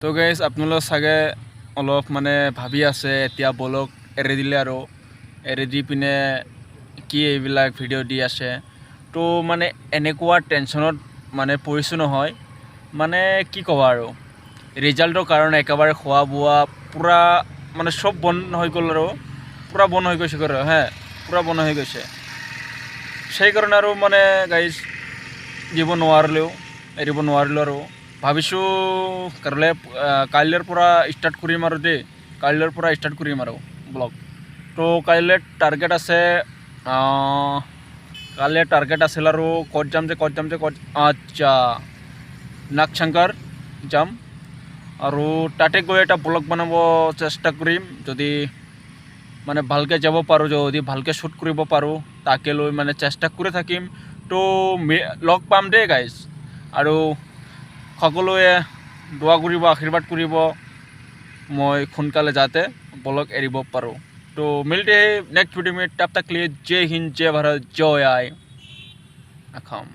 তো গাইজ আপোনালোক চাগে অলপ মানে ভাবি আছে এতিয়া বলক এৰি দিলে আৰু এৰি দি পিনে কি এইবিলাক ভিডিঅ' দি আছে। তো মানে এনেকুৱা টেনশ্যনত মানে পৰিছোঁ নহয়, মানে কি ক'বা আৰু ৰিজাল্টৰ কাৰণে একেবাৰে খোৱা বোৱা পূৰা মানে চব বন্ধ হৈ গ'ল আৰু পূৰা বন্ধ হৈ গৈছে আৰু পূৰা বন্ধ হৈ গৈছে। সেইকাৰণে আৰু মানে গাইজ দিব নোৱাৰিলেও এৰিব নোৱাৰিলোঁ আৰু ভাবিছোঁ কাইলৈৰ পৰা ষ্টাৰ্ট কৰিম আৰু দেই, কাইলৈৰ পৰা ষ্টাৰ্ট কৰিম আৰু ব্লগ। তো কাইলৈ টাৰ্গেট আছে, কাইলৈ টাৰ্গেট আছিল আৰু ক'ত যাম আচ্ছা নাগশংকৰ যাম আৰু তাতে গৈ এটা ব্লগ বনাব চেষ্টা কৰিম। যদি মানে ভালকৈ যাব পাৰোঁ, যদি ভালকৈ শ্বুট কৰিব পাৰোঁ তাকে লৈ মানে চেষ্টা কৰি থাকিম। তো লগ পাম দেই গাইজ, আৰু সকলোৱে দোৱা কৰিব, আশীৰ্বাদ কৰিব মই সোনকালে যাতে ব্লগ এৰিব পাৰোঁ। तो मिलते हैं नेक्स्ट वीडियो में, तब तक के लिए जय हिंद, जय भारत, जय आय अखम।